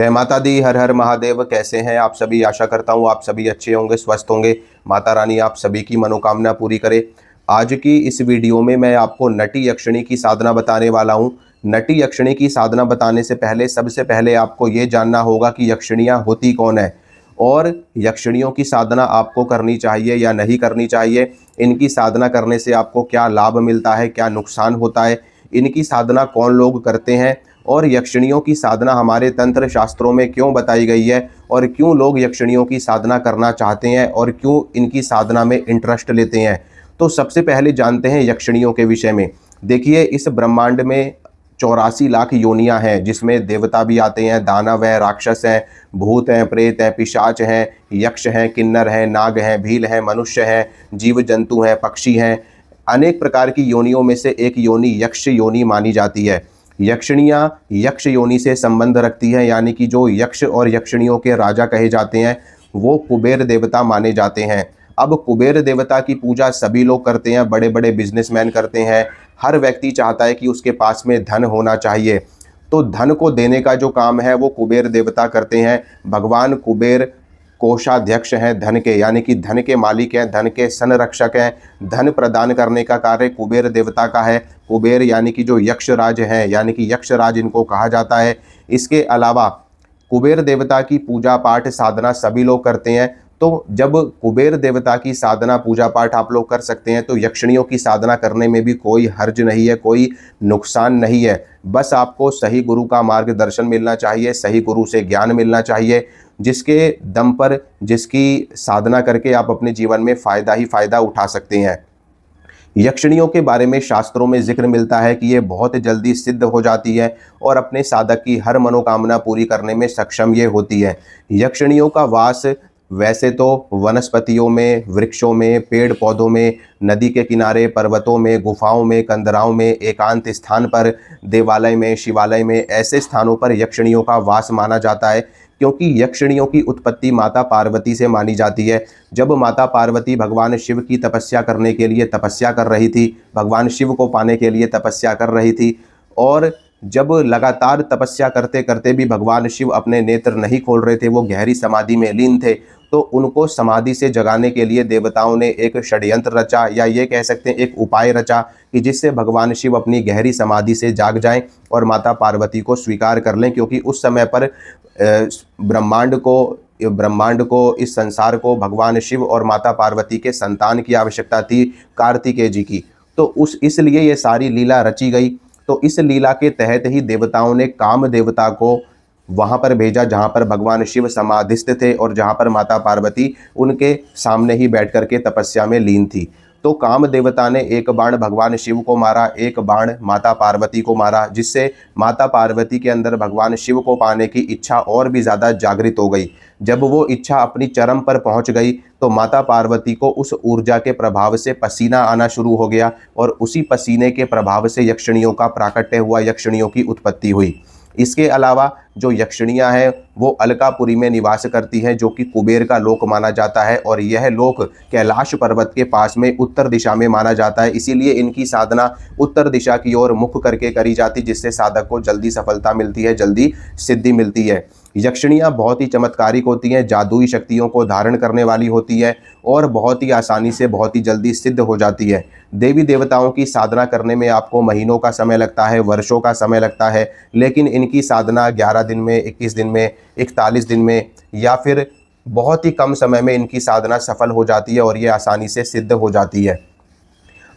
जय माता दी। हर हर महादेव। कैसे हैं आप सभी? आशा करता हूँ आप सभी अच्छे होंगे, स्वस्थ होंगे। माता रानी आप सभी की मनोकामना पूरी करे। आज की इस वीडियो में मैं आपको नटी यक्षिणी की साधना बताने वाला हूँ। नटी यक्षिणी की साधना बताने से पहले सबसे पहले आपको ये जानना होगा कि यक्षिणियाँ होती कौन है और यक्षिणियों की साधना आपको करनी चाहिए या नहीं करनी चाहिए। इनकी साधना करने से आपको क्या लाभ मिलता है, क्या नुकसान होता है, इनकी साधना कौन लोग करते हैं और यक्षिणियों की साधना हमारे तंत्र शास्त्रों में क्यों बताई गई है और क्यों लोग यक्षिणियों की साधना करना चाहते हैं और क्यों इनकी साधना में इंटरेस्ट लेते हैं। तो सबसे पहले जानते हैं यक्षिणियों के विषय में। देखिए, इस ब्रह्मांड में 84 लाख योनियां हैं, जिसमें देवता भी आते हैं, दानव हैं, राक्षस हैं, भूत हैं, प्रेत हैं, पिशाच हैं, यक्ष हैं, किन्नर हैं, नाग हैं, भील हैं, मनुष्य हैं, जीव जंतु हैं, पक्षी हैं। अनेक प्रकार की योनियों में से एक योनि यक्ष योनि मानी जाती है। यक्षिणियाँ यक्ष योनि से संबंध रखती हैं, यानी कि जो यक्ष और यक्षिणियों के राजा कहे जाते हैं वो कुबेर देवता माने जाते हैं। अब कुबेर देवता की पूजा सभी लोग करते हैं, बड़े बड़े बिजनेसमैन करते हैं। हर व्यक्ति चाहता है कि उसके पास में धन होना चाहिए, तो धन को देने का जो काम है वो कुबेर देवता करते हैं। भगवान कुबेर कोषाध्यक्ष हैं धन के, यानी कि धन के मालिक हैं, धन के संरक्षक हैं। धन प्रदान करने का कार्य कुबेर देवता का है। कुबेर यानी कि जो यक्षराज हैं, यानी कि यक्षराज इनको कहा जाता है। इसके अलावा कुबेर देवता की पूजा पाठ साधना सभी लोग करते हैं। तो जब कुबेर देवता की साधना पूजा पाठ आप लोग कर सकते हैं तो यक्षिणियों की साधना करने में भी कोई हर्ज नहीं है, कोई नुकसान नहीं है। बस आपको सही गुरु का मार्गदर्शन मिलना चाहिए, सही गुरु से ज्ञान मिलना चाहिए, जिसके दम पर, जिसकी साधना करके आप अपने जीवन में फ़ायदा ही फ़ायदा उठा सकते हैं। यक्षिणियों के बारे में शास्त्रों में जिक्र मिलता है कि ये बहुत जल्दी सिद्ध हो जाती है और अपने साधक की हर मनोकामना पूरी करने में सक्षम ये होती है। यक्षिणियों का वास वैसे तो वनस्पतियों में, वृक्षों में, पेड़ पौधों में, नदी के किनारे, पर्वतों में, गुफाओं में, कंदराओं में, एकांत स्थान पर, देवालय में, शिवालय में, ऐसे स्थानों पर यक्षिणियों का वास माना जाता है, क्योंकि यक्षिणियों की उत्पत्ति माता पार्वती से मानी जाती है। जब माता पार्वती भगवान शिव की तपस्या करने के लिए तपस्या कर रही थी, भगवान शिव को पाने के लिए तपस्या कर रही थी, और जब लगातार तपस्या करते करते भी भगवान शिव अपने नेत्र नहीं खोल रहे थे, वो गहरी समाधि में लीन थे, तो उनको समाधि से जगाने के लिए देवताओं ने एक षड्यंत्र रचा, या ये कह सकते हैं एक उपाय रचा, कि जिससे भगवान शिव अपनी गहरी समाधि से जाग जाएं और माता पार्वती को स्वीकार कर लें। क्योंकि उस समय पर ब्रह्मांड को, इस संसार को भगवान शिव और माता पार्वती के संतान की आवश्यकता थी, कार्तिकेय जी की। तो इसलिए ये सारी लीला रची गई। तो इस लीला के तहत ही देवताओं ने काम देवता को वहाँ पर भेजा जहाँ पर भगवान शिव समाधिस्थ थे और जहाँ पर माता पार्वती उनके सामने ही बैठ कर के तपस्या में लीन थी। तो काम देवता ने एक बाण भगवान शिव को मारा, एक बाण माता पार्वती को मारा, जिससे माता पार्वती के अंदर भगवान शिव को पाने की इच्छा और भी ज़्यादा जागृत हो गई। जब वो इच्छा अपनी चरम पर पहुंच गई तो माता पार्वती को उस ऊर्जा के प्रभाव से पसीना आना शुरू हो गया और उसी पसीने के प्रभाव से यक्षिणियों का प्राकट्य हुआ, यक्षिणियों की उत्पत्ति हुई। इसके अलावा जो यक्षिणियाँ हैं वो अलकापुरी में निवास करती हैं, जो कि कुबेर का लोक माना जाता है, और यह लोक कैलाश पर्वत के पास में उत्तर दिशा में माना जाता है। इसीलिए इनकी साधना उत्तर दिशा की ओर मुख करके करी जाती, जिससे साधक को जल्दी सफलता मिलती है, जल्दी सिद्धि मिलती है। यक्षिणियाँ बहुत ही चमत्कारिक होती हैं, जादुई शक्तियों को धारण करने वाली होती है और बहुत ही आसानी से, बहुत ही जल्दी सिद्ध हो जाती है। देवी देवताओं की साधना करने में आपको महीनों का समय लगता है, वर्षों का समय लगता है, लेकिन इनकी साधना 11 दिन में, 21 दिन में, 41 दिन में, या फिर बहुत ही कम समय में इनकी साधना सफल हो जाती है और ये आसानी से सिद्ध हो जाती है।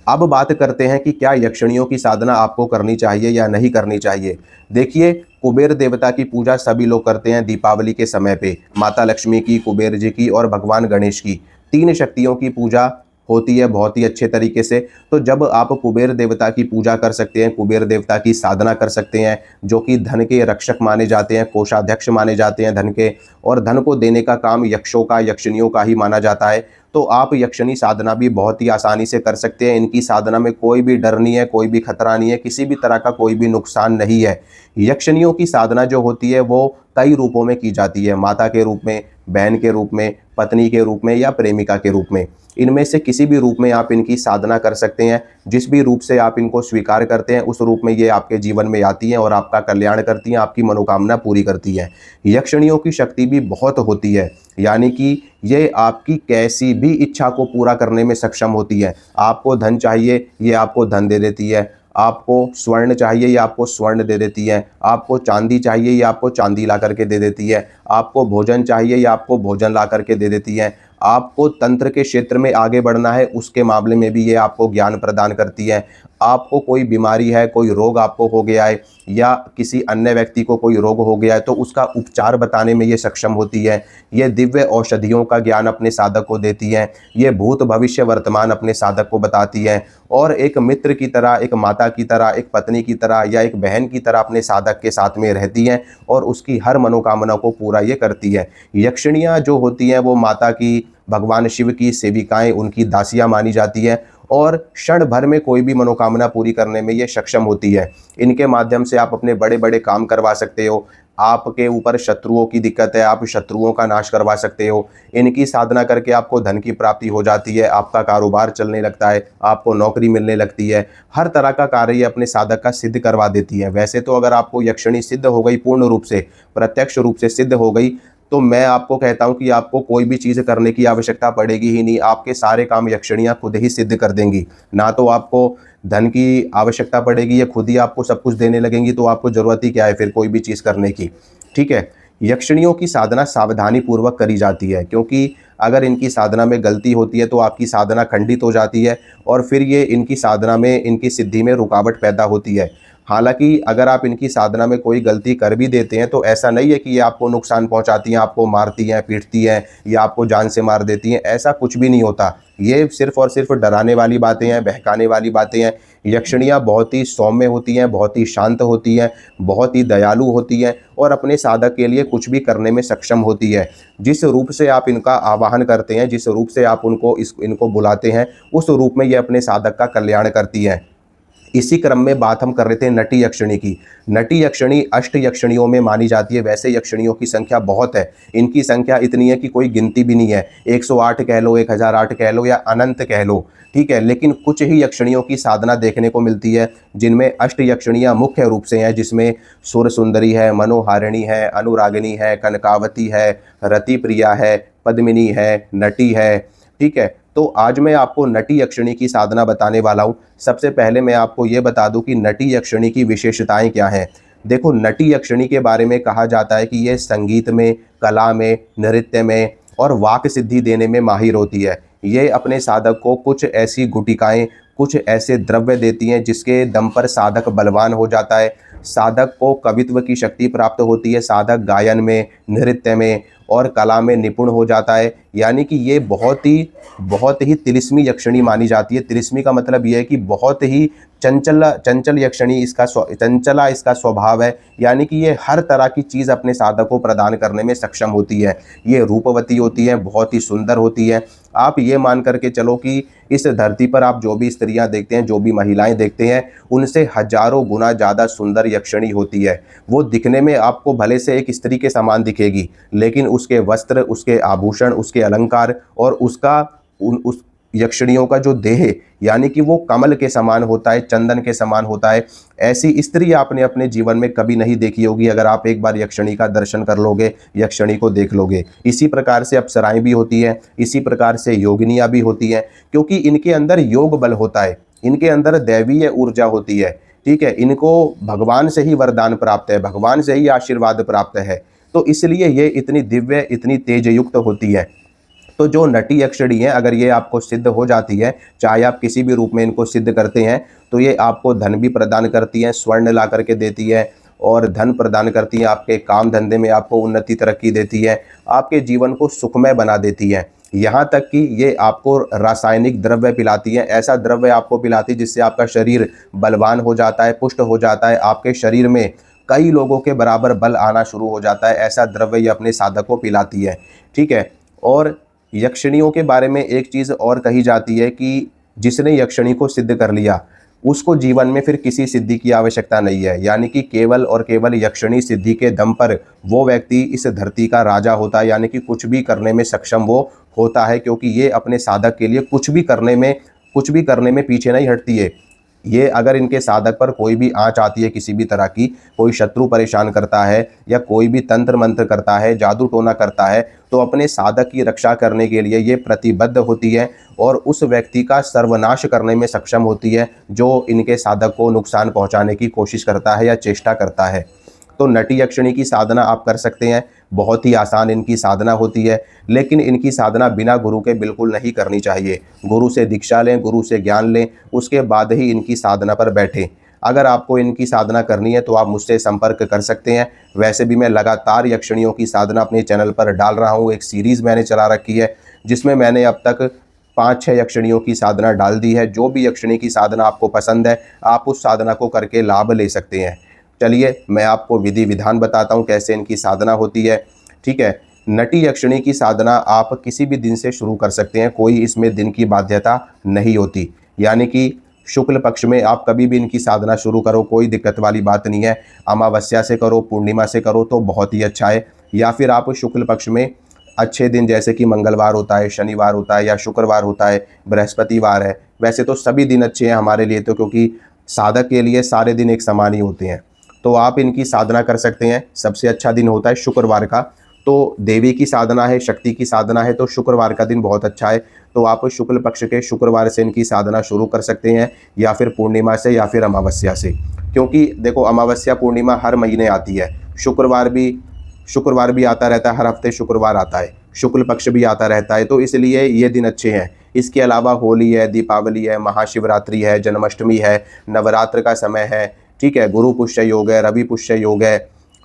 अब बात करते हैं कि क्या यक्षिणियों की साधना आपको करनी चाहिए या नहीं करनी चाहिए। देखिए, कुबेर देवता की पूजा सभी लोग करते हैं दीपावली के समय पे। माता लक्ष्मी की, कुबेर जी की और भगवान गणेश की, तीन शक्तियों की पूजा होती है बहुत ही अच्छे तरीके से। तो जब आप कुबेर देवता की पूजा कर सकते हैं, कुबेर देवता की साधना कर सकते हैं, जो कि धन के रक्षक माने जाते हैं, कोषाध्यक्ष माने जाते हैं धन के, और धन को देने का काम यक्षों का, यक्षिणियों का ही माना जाता है, तो आप यक्षिणी साधना भी बहुत ही आसानी से कर सकते हैं। इनकी साधना में कोई भी डर नहीं है, कोई भी खतरा नहीं है, किसी भी तरह का कोई भी नुकसान नहीं है। यक्षिणियों की साधना जो होती है वो कई रूपों में की जाती है, माता के रूप में, बहन के रूप में, पत्नी के रूप में या प्रेमिका के रूप में। इनमें से किसी भी रूप में आप इनकी साधना कर सकते हैं। जिस भी रूप से आप इनको स्वीकार करते हैं उस रूप में ये आपके जीवन में आती हैं और आपका कल्याण करती हैं, आपकी मनोकामना पूरी करती हैं। यक्षिणियों की शक्ति भी बहुत होती है, यानी कि ये आपकी कैसी भी इच्छा को पूरा करने में सक्षम होती है। आपको धन चाहिए, ये आपको धन दे देती है। आपको स्वर्ण चाहिए, ये आपको स्वर्ण दे देती है। आपको चांदी चाहिए, ये आपको चांदी ला करके दे देती है। आपको भोजन चाहिए, ये आपको भोजन ला करके दे देती है। आपको तंत्र के क्षेत्र में आगे बढ़ना है, उसके मामले में भी ये आपको ज्ञान प्रदान करती है। आपको कोई बीमारी है, कोई रोग आपको हो गया है या किसी अन्य व्यक्ति को कोई रोग हो गया है तो उसका उपचार बताने में ये सक्षम होती है। ये दिव्य औषधियों का ज्ञान अपने साधक को देती हैं। ये भूत भविष्य वर्तमान अपने साधक को बताती हैं और एक मित्र की तरह, एक माता की तरह, एक पत्नी की तरह या एक बहन की तरह अपने साधक के साथ में रहती हैं और उसकी हर मनोकामना को पूरा ये करती है। यक्षिणियाँ जो होती हैं वो माता की, भगवान शिव की सेविकाएं, उनकी दासियां मानी जाती है और क्षण भर में कोई भी मनोकामना पूरी करने में ये सक्षम होती है। इनके माध्यम से आप अपने बड़े बड़े काम करवा सकते हो। आपके ऊपर शत्रुओं की दिक्कत है, आप शत्रुओं का नाश करवा सकते हो। इनकी साधना करके आपको धन की प्राप्ति हो जाती है, आपका कारोबार चलने लगता है, आपको नौकरी मिलने लगती है। हर तरह का कार्य ये अपने साधक का सिद्ध करवा देती है। वैसे तो अगर आपको यक्षिणी सिद्ध हो गई, पूर्ण रूप से, प्रत्यक्ष रूप से सिद्ध हो गई, तो मैं आपको कहता हूं कि आपको कोई भी चीज़ करने की आवश्यकता पड़ेगी ही नहीं। आपके सारे काम यक्षिणियाँ खुद ही सिद्ध कर देंगी। ना तो आपको धन की आवश्यकता पड़ेगी, ये खुद ही आपको सब कुछ देने लगेंगी, तो आपको ज़रूरत ही क्या है फिर कोई भी चीज़ करने की। ठीक है। यक्षिणियों की साधना सावधानी पूर्वक करी जाती है, क्योंकि अगर इनकी साधना में गलती होती है तो आपकी साधना खंडित हो जाती है और फिर ये इनकी साधना में, इनकी सिद्धि में रुकावट पैदा होती है। हालांकि अगर आप इनकी साधना में कोई गलती कर भी देते हैं तो ऐसा नहीं है कि ये आपको नुकसान पहुंचाती हैं, आपको मारती हैं, पीटती हैं या आपको जान से मार देती हैं। ऐसा कुछ भी नहीं होता। ये सिर्फ और सिर्फ डराने वाली बातें हैं, बहकाने वाली बातें हैं। यक्षिणियाँ बहुत ही सौम्य होती हैं, बहुत ही शांत होती हैं, बहुत ही दयालु होती हैं और अपने साधक के लिए कुछ भी करने में सक्षम होती है। जिस रूप से आप इनका आवाहन करते हैं, जिस रूप से आप इनको बुलाते हैं, उस रूप में ये अपने साधक का कल्याण करती हैं। इसी क्रम में बात हम कर रहे थे नटी यक्षिणी की। नटी यक्षिणी अष्ट यक्षिणियों में मानी जाती है। वैसे यक्षिणियों की संख्या बहुत है, इनकी संख्या इतनी है कि कोई गिनती भी नहीं है। 108 कह लो, 1008 कह लो या अनंत कह लो, ठीक है। लेकिन कुछ ही यक्षिणियों की साधना देखने को मिलती है जिनमें अष्ट यक्षिणियाँ मुख्य रूप से हैं, जिसमें सुर सुंदरी है, मनोहारिणी है, अनुरागिनी है, कनकावती है, रति प्रिया है, पद्मिनी है, नटी है। ठीक है। तो आज मैं आपको नटी यक्षिणी की साधना बताने वाला हूँ। सबसे पहले मैं आपको ये बता दूं कि नटी यक्षिणी की विशेषताएं क्या हैं। देखो, नटी यक्षिणी के बारे में कहा जाता है कि ये संगीत में, कला में, नृत्य में और वाक सिद्धि देने में माहिर होती है। ये अपने साधक को कुछ ऐसी गुटिकाएं, कुछ ऐसे द्रव्य देती हैं जिसके दम पर साधक बलवान हो जाता है। साधक को कवित्व की शक्ति प्राप्त होती है, साधक गायन में, नृत्य में और कला में निपुण हो जाता है। यानी कि ये बहुत ही तिलिस्मी यक्षिणी मानी जाती है। तिलिस्मी का मतलब ये है कि बहुत ही चंचल यक्षिणी, चंचला इसका स्वभाव है। यानी कि ये हर तरह की चीज़ अपने साधक को प्रदान करने में सक्षम होती है। ये रूपवती होती है, बहुत ही सुंदर होती है। आप ये मान करके चलो कि इस धरती पर आप जो भी स्त्रियां देखते हैं, जो भी महिलाएं देखते हैं, उनसे हजारों गुना ज़्यादा सुंदर यक्षिणी होती है। वो दिखने में आपको भले से एक स्त्री के समान दिखेगी, लेकिन उसके वस्त्र, उसके आभूषण, उसके अलंकार और उस यक्षिणियों का जो देह, यानी कि वो कमल के समान होता है, चंदन के समान होता है। ऐसी स्त्री आपने अपने जीवन में कभी नहीं देखी होगी अगर आप एक बार यक्षिणी का दर्शन कर लोगे, यक्षिणी को देख लोगे। इसी प्रकार से अप्सराएं भी होती हैं, इसी प्रकार से योगिनियाँ भी होती हैं, क्योंकि इनके अंदर योग बल होता है, इनके अंदर दैवीय ऊर्जा होती है। ठीक है। इनको भगवान से ही वरदान प्राप्त है, भगवान से ही आशीर्वाद प्राप्त है, तो इसलिए ये इतनी दिव्य, इतनी तेज युक्त होती है। तो जो नटी यक्षिणी है, अगर ये आपको सिद्ध हो जाती है, चाहे आप किसी भी रूप में इनको सिद्ध करते हैं, तो ये आपको धन भी प्रदान करती हैं, स्वर्ण ला करके देती है और धन प्रदान करती हैं, आपके काम धंधे में आपको उन्नति तरक्की देती है, आपके जीवन को सुखमय बना देती है। यहाँ तक कि ये आपको रासायनिक द्रव्य पिलाती है, ऐसा द्रव्य आपको पिलाती है जिससे आपका शरीर बलवान हो जाता है, पुष्ट हो जाता है, आपके शरीर में कई लोगों के बराबर बल आना शुरू हो जाता है। ऐसा द्रव्य ये अपने साधक को पिलाती है। ठीक है। और यक्षिणियों के बारे में एक चीज़ और कही जाती है कि जिसने यक्षिणी को सिद्ध कर लिया, उसको जीवन में फिर किसी सिद्धि की आवश्यकता नहीं है। यानी कि केवल और केवल यक्षिणी सिद्धि के दम पर वो व्यक्ति इस धरती का राजा होता है, यानी कि कुछ भी करने में सक्षम वो होता है, क्योंकि ये अपने साधक के लिए कुछ भी करने में पीछे नहीं हटती है। ये अगर इनके साधक पर कोई भी आँच आती है, किसी भी तरह की कोई शत्रु परेशान करता है या कोई भी तंत्र मंत्र करता है, जादू टोना करता है, तो अपने साधक की रक्षा करने के लिए ये प्रतिबद्ध होती है और उस व्यक्ति का सर्वनाश करने में सक्षम होती है जो इनके साधक को नुकसान पहुंचाने की कोशिश करता है या चेष्टा करता है। तो नटी यक्षिणी की साधना आप कर सकते हैं। बहुत ही आसान इनकी साधना होती है, लेकिन इनकी साधना बिना गुरु के बिल्कुल नहीं करनी चाहिए। गुरु से दीक्षा लें, गुरु से ज्ञान लें, उसके बाद ही इनकी साधना पर बैठें। अगर आपको इनकी साधना करनी है तो आप मुझसे संपर्क कर सकते हैं। वैसे भी मैं लगातार यक्षिणियों की साधना अपने चैनल पर डाल रहा हूँ। एक सीरीज़ मैंने चला रखी है जिसमें मैंने अब तक 5-6 यक्षिणियों की साधना डाल दी है। जो भी यक्षिणी की साधना आपको पसंद है, आप उस साधना को करके लाभ ले सकते हैं। चलिए मैं आपको विधि विधान बताता हूँ कैसे इनकी साधना होती है। ठीक है, नटी यक्षिणी की साधना आप किसी भी दिन से शुरू कर सकते हैं, कोई इसमें दिन की बाध्यता नहीं होती। यानी कि शुक्ल पक्ष में आप कभी भी इनकी साधना शुरू करो, कोई दिक्कत वाली बात नहीं है। अमावस्या से करो, पूर्णिमा से करो तो बहुत ही अच्छा है, या फिर आप शुक्ल पक्ष में अच्छे दिन जैसे कि मंगलवार होता है, शनिवार होता है या शुक्रवार होता है, बृहस्पतिवार है। वैसे तो सभी दिन अच्छे हैं हमारे लिए, तो क्योंकि साधक के लिए सारे दिन एक समान ही होते हैं। तो आप इनकी साधना कर सकते हैं। सबसे अच्छा दिन होता है शुक्रवार का। तो देवी की साधना है, शक्ति की साधना है, तो शुक्रवार का दिन बहुत अच्छा है। तो आप शुक्ल पक्ष के शुक्रवार से इनकी साधना शुरू कर सकते हैं, या फिर पूर्णिमा से या फिर अमावस्या से। क्योंकि देखो अमावस्या पूर्णिमा हर महीने आती है, शुक्रवार भी आता रहता है, हर हफ्ते शुक्रवार आता है, शुक्ल पक्ष भी आता रहता है, तो इसलिए ये दिन अच्छे हैं। इसके अलावा होली है, दीपावली है, महाशिवरात्रि है, जन्माष्टमी है, नवरात्र का समय है। ठीक है, गुरु पुष्य योग है, रवि पुष्य योग है,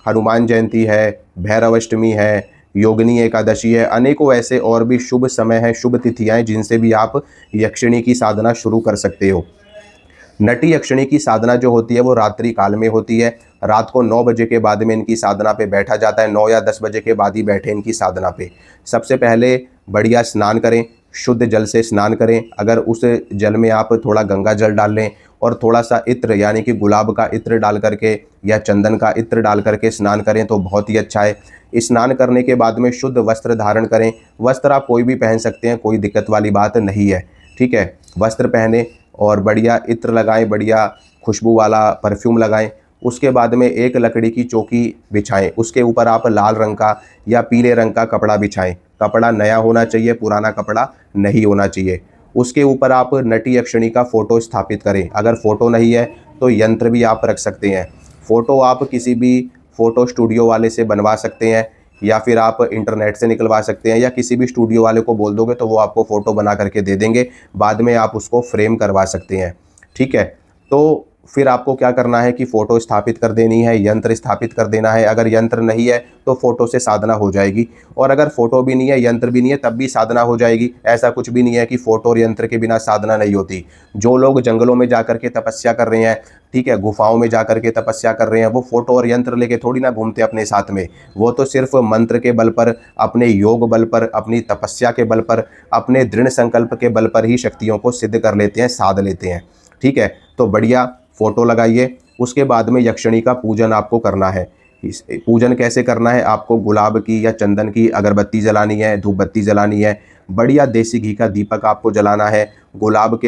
हनुमान जयंती है, भैरवाष्टमी है, योगिनी एकादशी है, अनेकों ऐसे और भी शुभ समय हैं, शुभ तिथियां हैं जिनसे भी आप यक्षिणी की साधना शुरू कर सकते हो। नटी यक्षिणी की साधना जो होती है वो रात्रि काल में होती है। रात को 9 बजे के बाद में इनकी साधना पे बैठा जाता है। 9 या 10 बजे के बाद ही बैठे इनकी साधना पे। सबसे पहले बढ़िया स्नान करें, शुद्ध जल से स्नान करें। अगर उस जल में आप थोड़ा गंगा जल डाल लें और थोड़ा सा इत्र यानी कि गुलाब का इत्र डाल करके या चंदन का इत्र डाल करके स्नान करें तो बहुत ही अच्छा है। स्नान करने के बाद में शुद्ध वस्त्र धारण करें। वस्त्र आप कोई भी पहन सकते हैं, कोई दिक्कत वाली बात नहीं है। ठीक है, वस्त्र पहने और बढ़िया इत्र लगाएं, बढ़िया खुशबू वाला परफ्यूम लगाएं। उसके बाद में एक लकड़ी की चौकी बिछाएं, उसके ऊपर आप लाल रंग का या पीले रंग का कपड़ा बिछाएं। कपड़ा नया होना चाहिए, पुराना कपड़ा नहीं होना चाहिए। उसके ऊपर आप नटी यक्षिणी का फ़ोटो स्थापित करें। अगर फ़ोटो नहीं है तो यंत्र भी आप रख सकते हैं। फ़ोटो आप किसी भी फ़ोटो स्टूडियो वाले से बनवा सकते हैं, या फिर आप इंटरनेट से निकलवा सकते हैं, या किसी भी स्टूडियो वाले को बोल दोगे तो वो आपको फ़ोटो बना करके दे देंगे। बाद में आप उसको फ्रेम करवा सकते हैं। ठीक है, तो फिर आपको क्या करना है कि फ़ोटो स्थापित कर देनी है, यंत्र स्थापित कर देना है। अगर यंत्र नहीं है तो फ़ोटो से साधना हो जाएगी, और अगर फ़ोटो भी नहीं है, यंत्र भी नहीं है, तब भी साधना हो जाएगी। ऐसा कुछ भी नहीं है कि फ़ोटो और यंत्र के बिना साधना नहीं होती। जो लोग जंगलों में जा करके तपस्या कर रहे हैं, ठीक है, गुफाओं में जा करके तपस्या कर रहे हैं, वो फ़ोटो और यंत्र लेके थोड़ी ना घूमते अपने साथ में। वो तो सिर्फ मंत्र के बल पर, अपने योग बल पर, अपनी तपस्या के बल पर, अपने दृढ़ संकल्प के बल पर ही शक्तियों को सिद्ध कर लेते हैं, साध लेते हैं। ठीक है, तो बढ़िया फ़ोटो लगाइए। उसके बाद में यक्षिणी का पूजन आपको करना है। इस पूजन कैसे करना है? आपको गुलाब की या चंदन की अगरबत्ती जलानी है, धूप बत्ती जलानी है, बढ़िया देसी घी का दीपक आपको जलाना है। गुलाब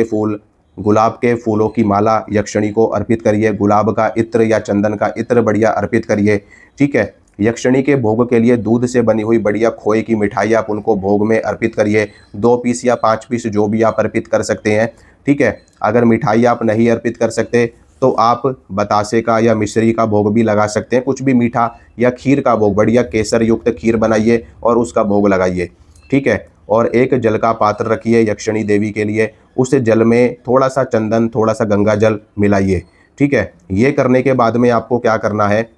के फूलों की माला यक्षिणी को अर्पित करिए। गुलाब का इत्र या चंदन का इत्र बढ़िया अर्पित करिए। ठीक है, यक्षिणी के भोग के लिए दूध से बनी हुई बढ़िया खोए की मिठाई आप उनको भोग में अर्पित करिए। 2 पीस या 5 पीस जो भी आप अर्पित कर सकते हैं। ठीक है, अगर मिठाई आप नहीं अर्पित कर सकते तो आप बतासे का या मिश्री का भोग भी लगा सकते हैं। कुछ भी मीठा या खीर का भोग, बढ़िया केसर युक्त खीर बनाइए और उसका भोग लगाइए। ठीक है, और एक जल का पात्र रखिए यक्षिणी देवी के लिए। उस जल में थोड़ा सा चंदन, थोड़ा सा गंगा जल मिलाइए। ठीक है, ये करने के बाद में आपको क्या करना है?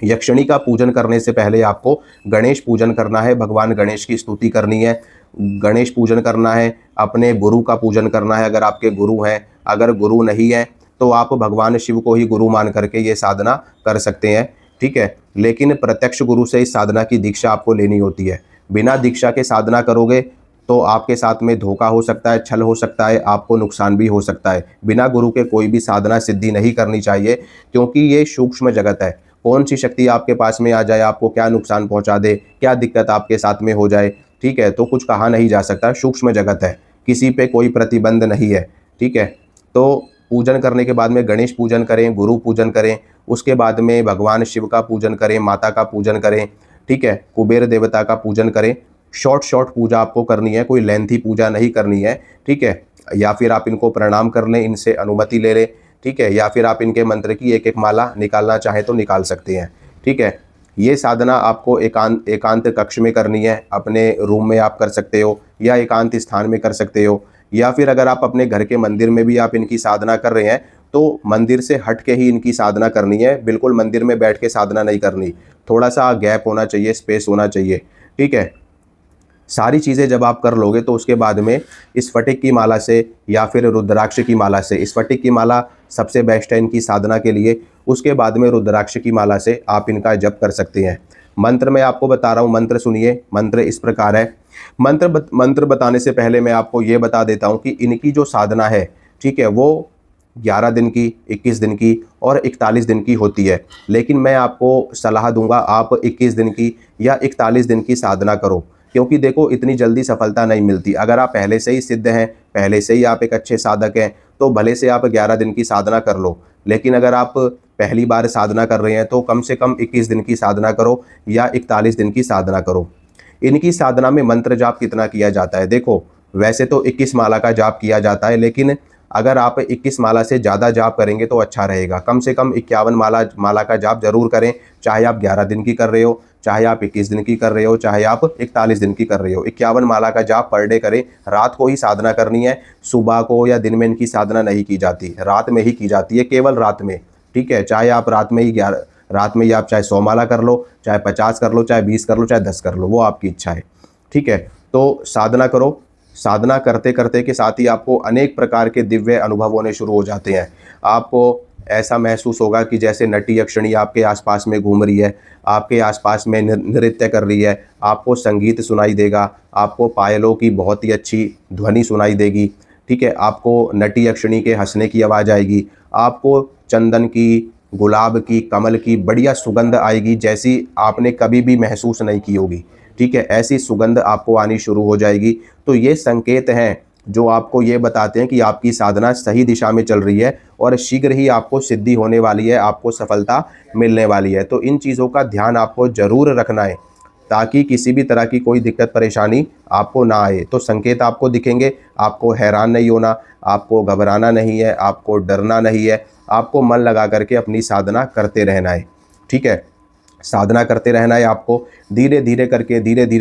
यक्षिणी का पूजन करने से पहले आपको गणेश पूजन करना है। भगवान गणेश की स्तुति करनी है, गणेश पूजन करना है, अपने गुरु का पूजन करना है अगर आपके गुरु हैं। अगर गुरु नहीं है तो आप भगवान शिव को ही गुरु मान करके ये साधना कर सकते हैं। ठीक है, लेकिन प्रत्यक्ष गुरु से इस साधना की दीक्षा आपको लेनी होती है। बिना दीक्षा के साधना करोगे तो आपके साथ में धोखा हो सकता है, छल हो सकता है, आपको नुकसान भी हो सकता है। बिना गुरु के कोई भी साधना सिद्धि नहीं करनी चाहिए, क्योंकि ये सूक्ष्म जगत है। कौन सी शक्ति आपके पास में आ जाए, आपको क्या नुकसान पहुंचा दे, क्या दिक्कत आपके साथ में हो जाए, ठीक है, तो कुछ कहा नहीं जा सकता। सूक्ष्म जगत है, किसी पे कोई प्रतिबंध नहीं है, ठीक है। तो पूजन करने के बाद में गणेश पूजन करें, गुरु पूजन करें, उसके बाद में भगवान शिव का पूजन करें, माता का पूजन करें, ठीक है, कुबेर देवता का पूजन करें। शॉर्ट शॉर्ट पूजा आपको करनी है, कोई लेंथी पूजा नहीं करनी है, ठीक है। या फिर आप इनको प्रणाम कर लें, इनसे अनुमति ले लें, ठीक है, या फिर आप इनके मंत्र की एक एक माला निकालना चाहें तो निकाल सकते हैं, ठीक है। ये साधना आपको एकांत एकांत कक्ष में करनी है, अपने रूम में आप कर सकते हो या एकांत स्थान में कर सकते हो, या फिर अगर आप अपने घर के मंदिर में भी आप इनकी साधना कर रहे हैं तो मंदिर से हट के ही इनकी साधना करनी है। बिल्कुल मंदिर में बैठ के साधना नहीं करनी, थोड़ा सा गैप होना चाहिए, स्पेस होना चाहिए, ठीक है। सारी चीज़ें जब आप कर लोगे तो उसके बाद में स्फटिक की माला से या फिर रुद्राक्ष की माला से, स्फटिक की माला सबसे बेस्ट है इनकी साधना के लिए, उसके बाद में रुद्राक्ष की माला से आप इनका जप कर सकते हैं। मंत्र मैं आपको बता रहा हूँ, मंत्र सुनिए। मंत्र इस प्रकार है। मंत्र बताने से पहले मैं आपको ये बता देता हूँ कि इनकी जो साधना है, ठीक है, वो 11 दिन की, 21 दिन की और 41 दिन की होती है। लेकिन मैं आपको सलाह दूंगा आप 21 दिन की या 41 दिन की साधना करो, क्योंकि देखो इतनी जल्दी सफलता नहीं मिलती। अगर आप पहले से ही सिद्ध हैं, पहले से ही आप एक अच्छे साधक हैं, तो भले से आप 11 दिन की साधना कर लो। लेकिन अगर आप पहली बार साधना कर रहे हैं तो कम से कम 21 दिन की साधना करो या 41 दिन की साधना करो। इनकी साधना में मंत्र जाप कितना किया जाता है? देखो, वैसे तो 21 माला का जाप किया जाता है, लेकिन अगर आप 21 माला से ज़्यादा जाप करेंगे तो अच्छा रहेगा। कम से कम 51 माला का जाप जरूर करें, चाहे आप 11 दिन की कर रहे हो, चाहे आप 21 दिन की कर रहे हो, चाहे आप 41 दिन की कर रहे हो। 51 माला का जाप पर डे करें। रात को ही साधना करनी है, सुबह को या दिन में इनकी साधना नहीं की जाती, रात में ही की जाती है, केवल रात में, ठीक है। चाहे आप रात में ही आप चाहे 100 माला कर लो, चाहे 50 कर लो, चाहे 20 कर लो, चाहे 10 कर लो, वो आपकी इच्छा है, ठीक है। तो साधना करो। साधना करते करते के साथ ही आपको अनेक प्रकार के दिव्य अनुभव होने शुरू हो जाते हैं। आपको ऐसा महसूस होगा कि जैसे नटी यक्षिणी आपके आसपास में घूम रही है, आपके आसपास में नृत्य कर रही है, आपको संगीत सुनाई देगा, आपको पायलों की बहुत ही अच्छी ध्वनि सुनाई देगी, ठीक है। आपको नटी यक्षिणी के हंसने की आवाज़ आएगी, आपको चंदन की, गुलाब की, कमल की बढ़िया सुगंध आएगी, जैसी आपने कभी भी महसूस नहीं की होगी, ठीक है। ऐसी सुगंध आपको आनी शुरू हो जाएगी। तो ये संकेत हैं जो आपको ये बताते हैं कि आपकी साधना सही दिशा में चल रही है और शीघ्र ही आपको सिद्धि होने वाली है, आपको सफलता मिलने वाली है। तो इन चीज़ों का ध्यान आपको ज़रूर रखना है, ताकि किसी भी तरह की कोई दिक्कत परेशानी आपको ना आए। तो संकेत आपको दिखेंगे, आपको हैरान नहीं होना, आपको घबराना नहीं है, आपको डरना नहीं है, आपको मन लगा करके अपनी साधना करते रहना है, ठीक है। साधना करते रहना है आपको। धीरे धीरे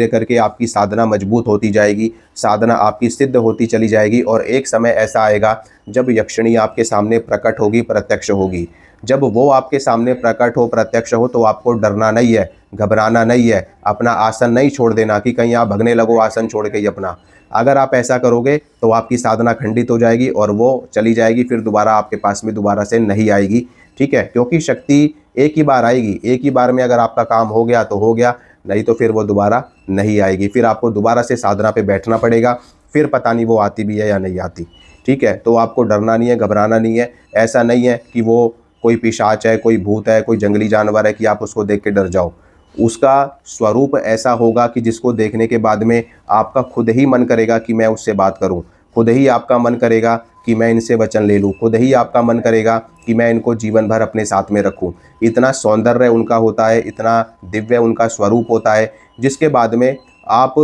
करके आपकी साधना मजबूत होती जाएगी, साधना आपकी सिद्ध होती चली जाएगी और एक समय ऐसा आएगा जब यक्षिणी आपके सामने प्रकट होगी, प्रत्यक्ष होगी। जब वो आपके सामने प्रकट हो, प्रत्यक्ष हो, तो आपको डरना नहीं है, घबराना नहीं है, अपना आसन नहीं छोड़ देना कि कहीं आप भगने लगो आसन छोड़ के ही अपना। अगर आप ऐसा करोगे तो आपकी साधना खंडित हो जाएगी और वो चली जाएगी, फिर दोबारा आपके पास में दोबारा से नहीं आएगी, ठीक है। क्योंकि शक्ति एक ही बार आएगी, एक ही बार में अगर आपका काम हो गया तो हो गया, नहीं तो फिर वो दोबारा नहीं आएगी, फिर आपको दोबारा से साधना पे बैठना पड़ेगा, फिर पता नहीं वो आती भी है या नहीं आती, ठीक है। तो आपको डरना नहीं है, घबराना नहीं है। ऐसा नहीं है कि वो कोई पिशाच है, कोई भूत है, कोई जंगली जानवर है कि आप उसको देख के डर जाओ। उसका स्वरूप ऐसा होगा कि जिसको देखने के बाद में आपका खुद ही मन करेगा कि मैं उससे बात करूं, खुद ही आपका मन करेगा कि मैं इनसे वचन ले लूं, खुद ही आपका मन करेगा कि मैं इनको जीवन भर अपने साथ में रखूं। इतना सौंदर्य उनका होता है, इतना दिव्य उनका स्वरूप होता है, जिसके बाद में आप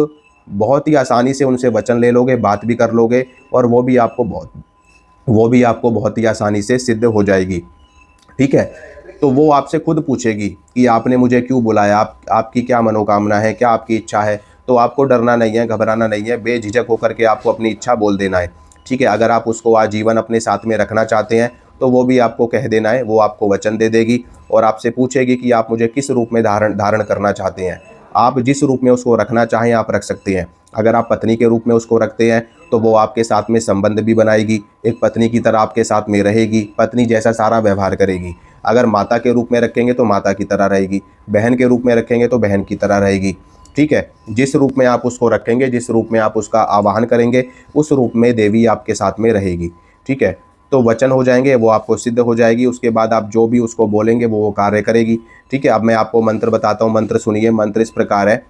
बहुत ही आसानी से उनसे वचन ले लोगे, बात भी कर लोगे और वो भी आपको बहुत ही आसानी से सिद्ध हो जाएगी, ठीक है। तो वो आपसे खुद पूछेगी कि आपने मुझे क्यों बुलाया, आपकी क्या मनोकामना है, क्या आपकी इच्छा है। तो आपको डरना नहीं है, घबराना नहीं है, बेझिझक होकर के आपको अपनी इच्छा बोल देना है, ठीक है। अगर आप उसको आजीवन अपने साथ में रखना चाहते हैं तो वो भी आपको कह देना है, वो आपको वचन दे देगी और आपसे पूछेगी कि आप मुझे किस रूप में धारण करना चाहते हैं। आप जिस रूप में उसको रखना चाहें आप रख सकते हैं। अगर आप पत्नी के रूप में उसको रखते हैं तो वो आपके साथ में संबंध भी बनाएगी, एक पत्नी की तरह आपके साथ में रहेगी, पत्नी जैसा सारा व्यवहार करेगी। अगर माता के रूप में रखेंगे तो माता की तरह रहेगी, बहन के रूप में रखेंगे तो बहन की तरह रहेगी, ठीक है। जिस रूप में आप उसको रखेंगे, जिस रूप में आप उसका आवाहन करेंगे, उस रूप में देवी आपके साथ में रहेगी। ठीक है। तो वचन हो जाएंगे, वो आपको सिद्ध हो जाएगी। उसके बाद आप जो भी उसको बोलेंगे वो कार्य करेगी। ठीक है। अब मैं आपको मंत्र बताता हूँ। मंत्र सुनिए। मंत्र इस प्रकार है।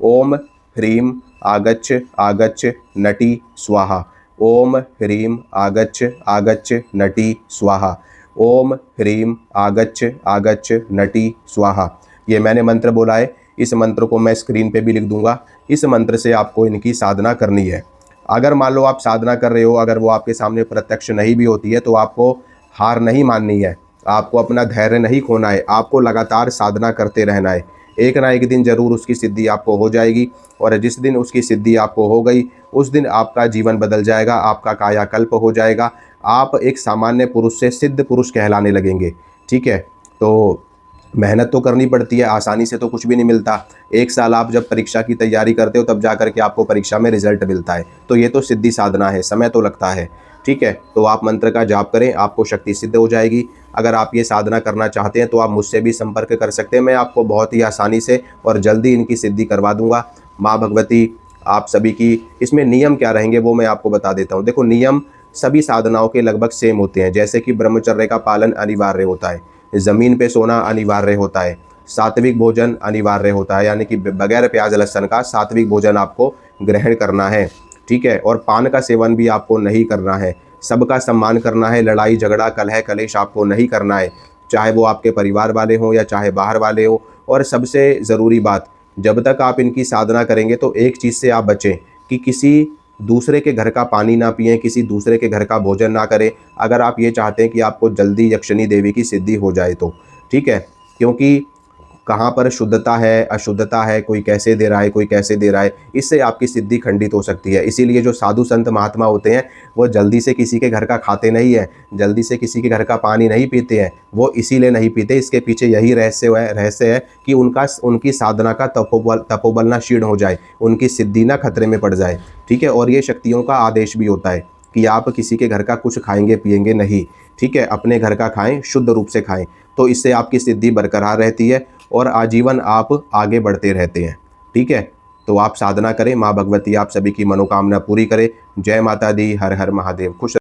ओम ह्रीम आगच्छ आगच्छ नटी स्वाहा। ओम ह्रीम आगच्छ आगच्छ नटी स्वाहा। ओम ह्रीम आगच्छ आगच्छ नटी स्वाहा। ये मैंने मंत्र बोला है। इस मंत्र को मैं स्क्रीन पे भी लिख दूंगा। इस मंत्र से आपको इनकी साधना करनी है। अगर मान लो आप साधना कर रहे हो, अगर वो आपके सामने प्रत्यक्ष नहीं भी होती है, तो आपको हार नहीं माननी है। आपको अपना धैर्य नहीं खोना है। आपको लगातार साधना करते रहना है। एक ना एक दिन ज़रूर उसकी सिद्धि आपको हो जाएगी। और जिस दिन उसकी सिद्धि आपको हो गई, उस दिन आपका जीवन बदल जाएगा, आपका कायाकल्प हो जाएगा। आप एक सामान्य पुरुष से सिद्ध पुरुष कहलाने लगेंगे। ठीक है। तो मेहनत तो करनी पड़ती है, आसानी से तो कुछ भी नहीं मिलता। 1 साल आप जब परीक्षा की तैयारी करते हो, तब जा कर के आपको परीक्षा में रिजल्ट मिलता है। तो ये तो सिद्धि साधना है, समय तो लगता है। ठीक है। तो आप मंत्र का जाप करें, आपको शक्ति सिद्ध हो जाएगी। अगर आप ये साधना करना चाहते हैं तो आप मुझसे भी संपर्क कर सकते हैं। मैं आपको बहुत ही आसानी से और जल्दी इनकी सिद्धि करवा दूंगा। माँ भगवती आप सभी की, इसमें नियम क्या रहेंगे वो मैं आपको बता देता हूँ। देखो, नियम सभी साधनाओं के लगभग सेम होते हैं। जैसे कि ब्रह्मचर्य का पालन अनिवार्य होता है, ज़मीन पे सोना अनिवार्य होता है, सात्विक भोजन अनिवार्य होता है, यानी कि बगैर प्याज लहसुन का सात्विक भोजन आपको ग्रहण करना है। ठीक है। और पान का सेवन भी आपको नहीं करना है। सबका सम्मान करना है। लड़ाई झगड़ा कलह कलेश आपको नहीं करना है, चाहे वो आपके परिवार वाले हों या चाहे बाहर वाले हों। और सबसे ज़रूरी बात, जब तक आप इनकी साधना करेंगे तो एक चीज़ से आप बचें कि किसी दूसरे के घर का पानी ना पिएं, किसी दूसरे के घर का भोजन ना करें, अगर आप ये चाहते हैं कि आपको जल्दी यक्षिणी देवी की सिद्धि हो जाए तो। ठीक है। क्योंकि कहाँ पर शुद्धता है, अशुद्धता है, कोई कैसे दे रहा है, कोई कैसे दे रहा है, इससे आपकी सिद्धि खंडित हो सकती है। इसीलिए जो साधु संत महात्मा होते हैं, वो जल्दी से किसी के घर का खाते नहीं हैं, जल्दी से किसी के घर का पानी नहीं पीते हैं। वो इसीलिए नहीं पीते, इसके पीछे यही रहस्य है कि उनकी साधना का तपोबल ना क्षीण हो जाए, उनकी सिद्धि ना खतरे में पड़ जाए। ठीक है। और ये शक्तियों का आदेश भी होता है कि आप किसी के घर का कुछ खाएंगे पिएंगे नहीं। ठीक है। अपने घर का खाएं, शुद्ध रूप से खाएं, तो इससे आपकी सिद्धि बरकरार रहती है और आजीवन आप आगे बढ़ते रहते हैं। ठीक है। तो आप साधना करें, माँ भगवती आप सभी की मनोकामना पूरी करे। जय माता दी। हर हर महादेव। खुश